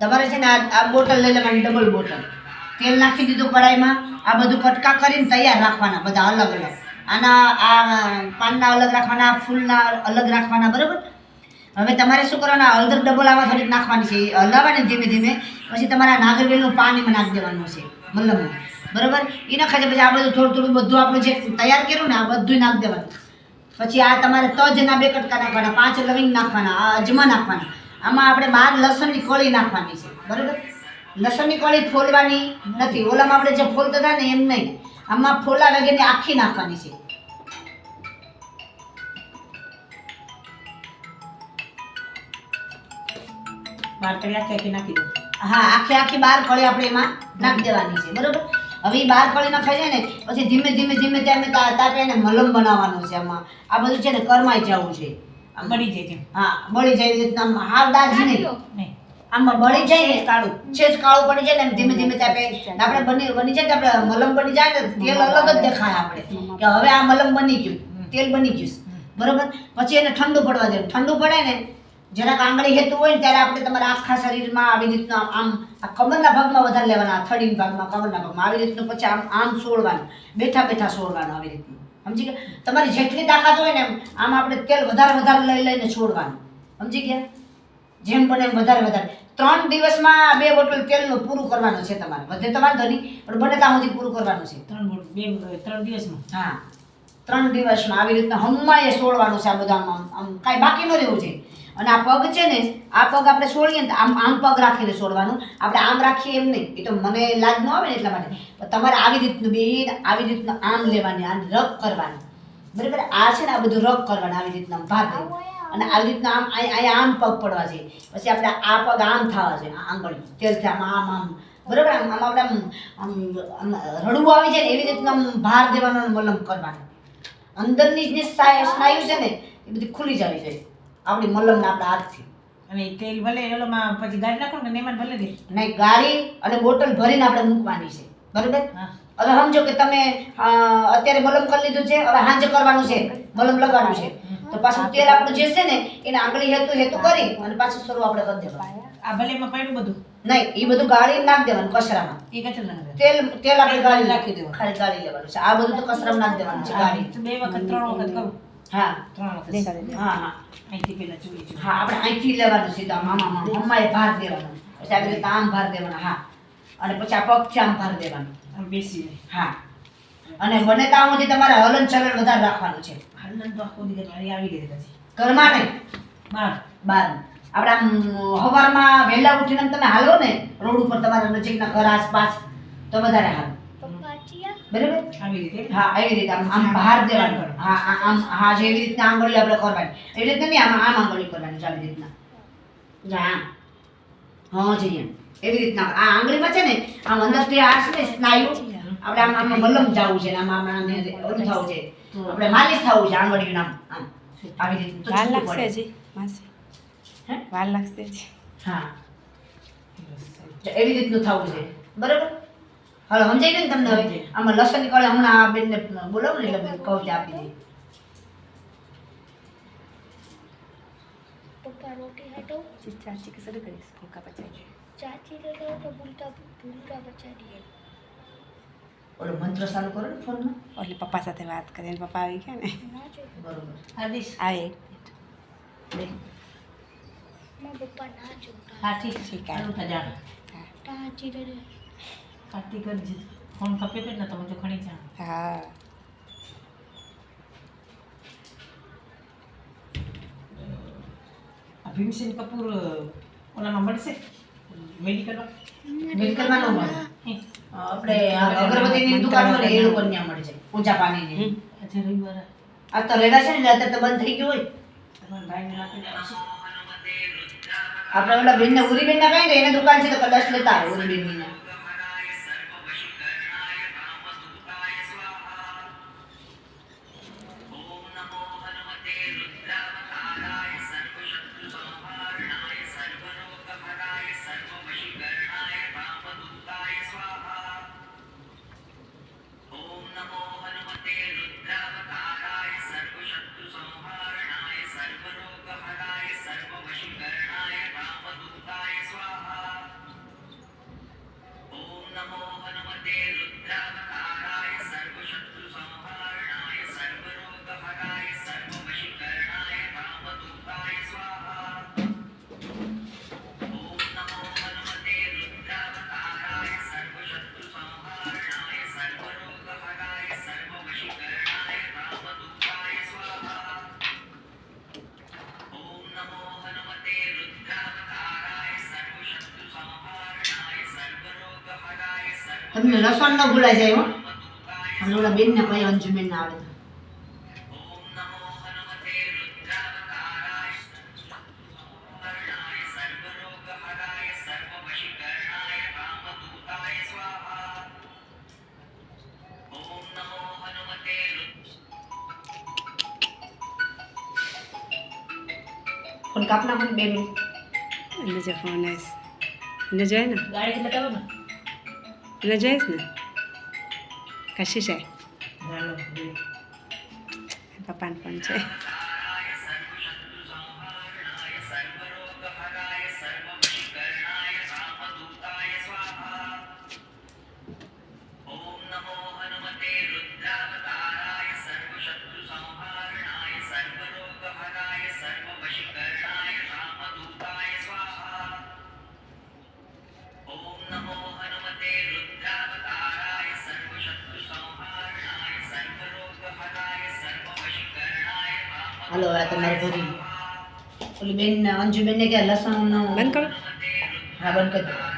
તમારે છે ને આ બોટલ લઈ લેવાની, ડબલ બોટલ. તેલ નાખી દીધું કડાઈમાં. આ બધું કટકા કરીને તૈયાર રાખવાના બધા અલગ અલગ. આના આ પાનના અલગ રાખવાના, ફૂલના અલગ રાખવાના, બરાબર. હવે તમારે શું કરવાના, હળદર ડબલ આમાં થોડીક નાખવાની છે, હલાવવાની ધીમે ધીમે. પછી તમારા નાગરવેલનું પાન એમાં નાખી દેવાનું છે, મલમનું, બરાબર. એ નખાય છે. પછી આ બધું થોડું થોડું બધું આપણે જે તૈયાર કર્યું ને આ બધું નાખી દેવાનું. પછી આ તમારે તજના 2 કટકા નાખવાના, 5 લવિંગ નાખવાના, આ અજમા નાખવાના. આમાં આપણે 12 લસણની કળી નાખવાની છે, બરાબર. લસણની કળી ફોલવાની નથી, ઓલામાં આપણે જે ફોલતા હતા ને એમ નહીં, આમાં ફોલા વગેરેની આખી નાખવાની છે. હા, આખી 12 કળી આપણે એમાં નાખી દેવાની છે, બરાબર. હવે એ 12 કળી નખાઈ જાય ને પછી ધીમે ધીમે ધીમે તાપે એને મલમ બનાવવાનું છે. આમાં આ બધું છે ને કરમાઈ જવું છે, બળી જાય. હા, બળી જાય. એવી રીતના હાવ દાજી નહીં, આમાં બળી જાય ને કાળું કાળું પડી જાય ને ધીમે ધીમે તાપે આપણે બની જાય ને આપણે મલમ બની જાય ને તેલ અલગ જ દેખાય આપણે કે હવે આ મલમ બની ગયું, તેલ બની ગયું, બરાબર. પછી એને ઠંડુ પડવા દેવું. ઠંડુ પડે ને જરાક આંગળી હેતું હોય ને ત્યારે આપણે તમારા આખા શરીરમાં આવી રીતના આમ આ કમરના ભાગમાં વધારે લેવાના, થડીના ભાગમાં, કમરના ભાગમાં આવી રીતનું. પછી આમ સોળવાનું, બેઠા બેઠા સોળવાનું, આવી રીતનું. સમજી ગયા? તમારી જેટલી તાકાત હોય ને આમ આપણે તેલ વધારે લઈને છોડવાનું. સમજી ગયા? જેમ બને એમ વધારે. 3 દિવસમાં 2 બોટલ તેલનું પૂરું કરવાનું છે તમારે. વધે તો વાંધો નહીં, પણ બને ત્યાં સુધી પૂરું કરવાનું છે. 3 દિવસમાં. હા, 3 દિવસમાં આવી રીતના હમ્માએ સોળવાનું છે. આ બધા આમ કાંઈ બાકી ન રહેવું છે. અને આ પગ છે ને, આ પગ આપણે છોડીએ ને આમ પગ રાખીને છોડવાનું. આપણે આમ રાખીએ એમ નહીં, એ તો મને લાજ ન આવે ને એટલા માટે. તમારે આવી રીતનું બેન આવી રીતના આમ લેવાની, આમ રગ કરવાની, બરાબર. આ છે ને આ બધું રગ કરવાનું, આવી રીતના ભાર દેવું. અને આવી રીતના આમ અહીંયા આમ પગ પડવા છે. પછી આપણે આ પગ આમ થવા છે, આંગળી તેલથી આમ, બરાબર. આમ આપણે આમ રડવું આવી જાય ને એવી રીતના આમ ભાર દેવાનો અને મલમ કરવાનું. અંદરની જે સ્નાયુ છે ને એ બધી ખુલી જવી જોઈએ આપણી મલમના આપણા હાથથી. અને તેલ ભલે એલોમાં પછી ગાળી નાખો ને એમાં ભલે દે નહીં, ગાળી અને બોટલ ભરીને આપણે મૂકવાની છે, બરાબર. હવે સમજો કે તમે અત્યારે મલમ કરી લીધું છે, હવે સાંજે કરવાનું છે, મલમ લગાડવું છે, તો પાછું તેલ આપણું જે છે ને એને આંગળી હેતું કરી અને પાછું શરૂ આપણે કરી દેવાનું. આ ભલે એમાં પડ્યું બધું નહીં, એ બધું ગાળી નાખી દેવાનું કચરામાં. એ કચરા નાખે તેલ આપણે ગાળી નાખી દેવાનું, ખાલી ગાળી લેવાનું છે. આ બધું તો કચરામાં નાખી દેવાનું છે, ગાળી. 2 વખત 3 વખત કરું. હા, 3 વખત. હા, અહીંથી પેલા જોઈ. હા, આપણે અહીંથી લેવાનું સીધા મમ્માએ ભાર દેવાનો. પછી આવી રીતે આમ ભાર દેવાનો. હા, અને પછી આ પગથી આમ ભાર દેવાનો. આમ બેસી. હા, અને બને ત્યાં સુધી તમારે હલન ચલન વધારે રાખવાનું છે. હલન તો આખો દિવસ આવી ગઈ પછી ઘરમાં નહીં, બહાર. આપણે આમ સવારમાં વહેલા ઉઠીને તમે હાલો ને રોડ ઉપર, તમારા નજીકના ઘર આસપાસ, તો વધારે હાલો, બરાબર. હા, એવી રીતે આમ બહાર દેવાનું. હા, આમ જેવી રીતના આંગળી આપણે કરવાની, એવી રીતે નહીં, આમ આંગળી કરવાની, આવી રીતના. હા, જઈએ એવી રીતના. આ આંગળીમાં છે ને આમ અંદરથી આ છે ને સ્નાયુ આપણે આમાં મલમ જવું છે, આમાં ઓલું થવું છે, આપણે માલિશ થવું છે આંગળીનું. આમ આવી રીતે વાર લાગશે જી માસી, વાર લાગશે જી. હા, એવી રીતનું થવું છે, બરાબર. હાલો, સમજાઈ ગયું ને તમને? હવે આમાં લસણ કળે હમણાં આ બેનને બોલાવો ને એટલે કહું આપી દે. पप्पा रोटी हटो चाची के सर करी फुलका बचाई चाची ले लो तो भूलका बचा दिए ઓલો મંત્ર ચાલુ કરો ને ફોનમાં. ઓલી પપ્પા સાથે વાત કરીને પપ્પા આવી ગયા ને. ना जो બરોબર. આદેશ આવે લે. मां पप्पा ना जो હા ઠીક ઠીક છે. आहे. જાણ चाची ले लो કાટી કરજે. ફોન ખપે તો ને તમે જો ખણી જા. હા ભીમસેન કપૂર ઓલામાં મળશે મેડિકલમાં. મેડિકલમાં ન મળે. આપણે અગરબત્તીની દુકાન હોય ને એ લોકો ત્યાં મળે છે, ઊંચા પાણીની. આજે રવિવાર આ તો રેડા છે ને અત્યારે તો બંધ થઈ ગયું હોય. તમારા ભાઈને રાખીને આવશે. આપણે ઓલા બેનને ઉરી બેનને કહે ને એને દુકાન છે તો કદાચ લેતા આવે ઉરી બેનની. મમ્મી લસણ ન ભૂલાઈ જાય હો અને ઓલા બેનને કહી અંજુબેન ને આવડે ફોન કાપ નાખો ને 2 મિનિટ એને જે ફોન આવીશ એને જાય ને ગાડી એટલે ને એને જઈશ ને કશી છે ચાલો પપ્પાને ફોન છે હાલો આ તમારે ભરી ઓલી બેન અંજુબેન ને કે લસણ બંધ કરો હા બંધ કરી દો